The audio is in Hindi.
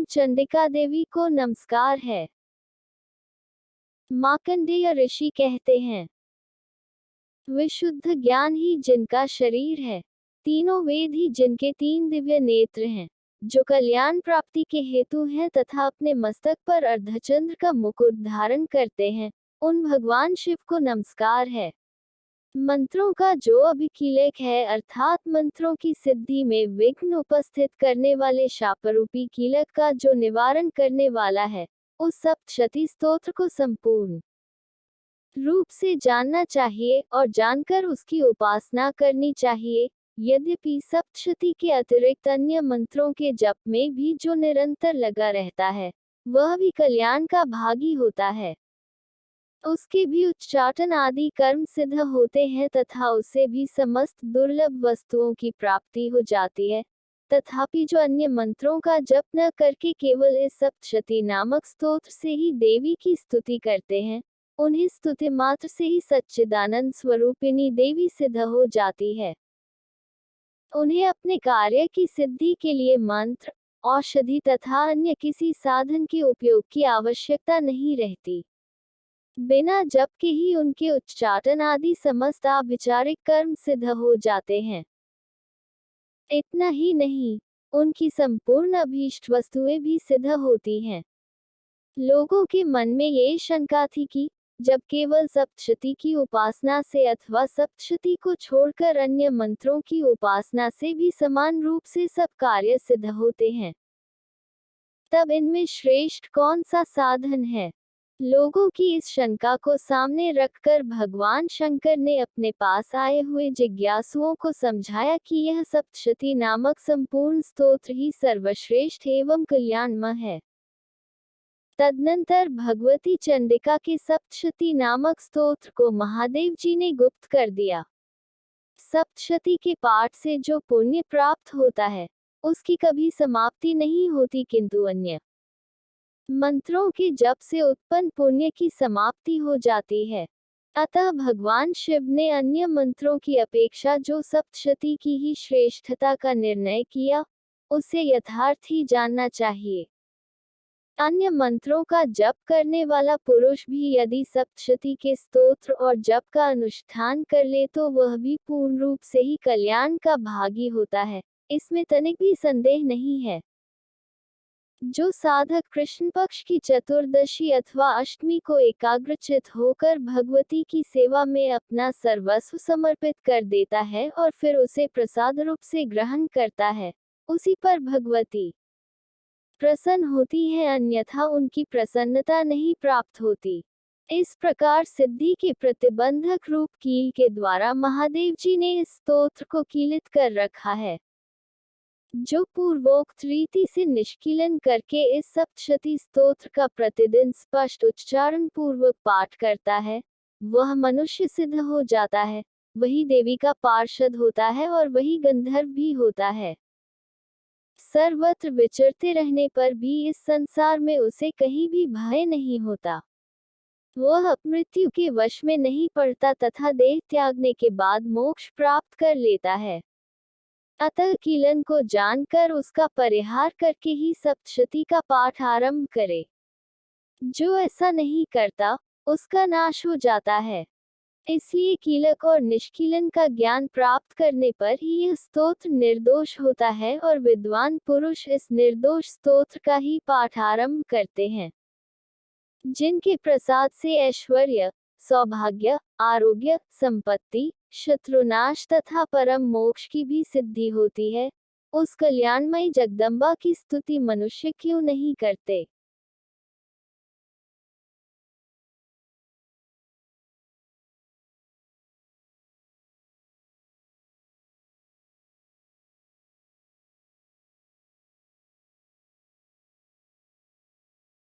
एवं चंडिका देवी को नमस्कार है। मार्कंडेय ऋषि कहते हैं, विशुद्ध ज्ञान ही जिनका शरीर है, तीनों वेद ही जिनके तीन दिव्य नेत्र हैं, जो कल्याण प्राप्ति के हेतु हैं तथा अपने मस्तक पर अर्धचंद्र का मुकुट धारण करते हैं, उन भगवान शिव को नमस्कार है। मंत्रों का जो अभिकीलक है, अर्थात मंत्रों की सिद्धि में विघ्न उपस्थित करने वाले शापरूपी कीलक का जो निवारण करने वाला है, उस सप्तशती स्तोत्र को संपूर्ण रूप से जानना चाहिए और जानकर उसकी उपासना करनी चाहिए। यद्यपि सप्तशती के अतिरिक्त अन्य मंत्रों के जप में भी जो निरंतर लगा रहता है, वह भी कल्याण का भागी होता है। उसके भी उच्चाटन आदि कर्म सिद्ध होते हैं तथा उससे भी समस्त दुर्लभ वस्तुओं की प्राप्ति हो जाती है। तथापि जो अन्य मंत्रों का जप न करके केवल इस सप्तशती नामक स्तोत्र से ही देवी की स्तुति करते हैं, उन्हें स्तुति मात्र से ही सच्चिदानंद स्वरूपिणी देवी सिद्ध हो जाती है। उन्हें अपने कार्य की सिद्धि के लिए मंत्र, औषधि तथा अन्य किसी साधन के उपयोग की आवश्यकता नहीं रहती। बिना जप के ही उनके उच्चाटन आदि समस्त आभिचारिक कर्म सिद्ध हो जाते हैं। इतना ही नहीं, उनकी संपूर्ण अभीष्ट वस्तुएं भी सिद्ध होती हैं। लोगों के मन में ये शंका थी कि जब केवल सप्तशती की उपासना से अथवा सप्तशती को छोड़कर अन्य मंत्रों की उपासना से भी समान रूप से सब कार्य सिद्ध होते हैं, तब इनमें श्रेष्ठ कौन सा साधन है? लोगों की इस शंका को सामने रखकर भगवान शंकर ने अपने पास आए हुए जिज्ञासुओं को समझाया कि यह सप्तशती नामक संपूर्ण स्तोत्र ही सर्वश्रेष्ठ एवं कल्याणमय है। तदनंतर भगवती चंडिका के सप्तशती नामक स्तोत्र को महादेव जी ने गुप्त कर दिया। सप्तशती के पाठ से जो पुण्य प्राप्त होता है, उसकी कभी समाप्ति नहीं होती, किंतु अन्य मंत्रों के जप से उत्पन्न पुण्य की समाप्ति हो जाती है। अतः भगवान शिव ने अन्य मंत्रों की अपेक्षा जो सप्तशती की ही श्रेष्ठता का निर्णय किया, उसे यथार्थ ही जानना चाहिए। अन्य मंत्रों का जप करने वाला पुरुष भी यदि सप्तशती के स्तोत्र और जप का अनुष्ठान कर ले तो वह भी पूर्ण रूप से ही कल्याण का भागी होता है, इसमें तनिक भी संदेह नहीं है। जो साधक कृष्ण पक्ष की चतुर्दशी अथवा अष्टमी को एकाग्रचित होकर भगवती की सेवा में अपना सर्वस्व समर्पित कर देता है और फिर उसे प्रसाद रूप से ग्रहण करता है, उसी पर भगवती प्रसन्न होती है, अन्यथा उनकी प्रसन्नता नहीं प्राप्त होती। इस प्रकार सिद्धि के प्रतिबंधक रूप कील के द्वारा महादेव जी ने इस स्तोत्र को कीलित कर रखा है। जो पूर्वोक्त रीति से निष्कीलन करके इस सप्तशती स्तोत्र का प्रतिदिन स्पष्ट उच्चारण पूर्वक पाठ करता है, वह मनुष्य सिद्ध हो जाता है, वही देवी का पार्षद होता है और वही गंधर्व भी होता है। सर्वत्र विचरते रहने पर भी इस संसार में उसे कहीं भी भय नहीं होता। वह मृत्यु के वश में नहीं पड़ता तथा देह त्यागने के बाद मोक्ष प्राप्त कर लेता है। अतः कीलन को जानकर उसका परिहार करके ही सप्तशती का पाठ आरंभ करे। जो ऐसा नहीं करता, उसका नाश हो जाता है। इसलिए कीलक और निष्कीलन का ज्ञान प्राप्त करने पर ही यह स्तोत्र निर्दोष होता है और विद्वान पुरुष इस निर्दोष स्तोत्र का ही पाठ आरंभ करते हैं। जिनके प्रसाद से ऐश्वर्य, सौभाग्य, आरोग्य, संपत्ति, शत्रुनाश तथा परम मोक्ष की भी सिद्धि होती है, उस कल्याणमयी जगदम्बा की स्तुति मनुष्य क्यों नहीं करते।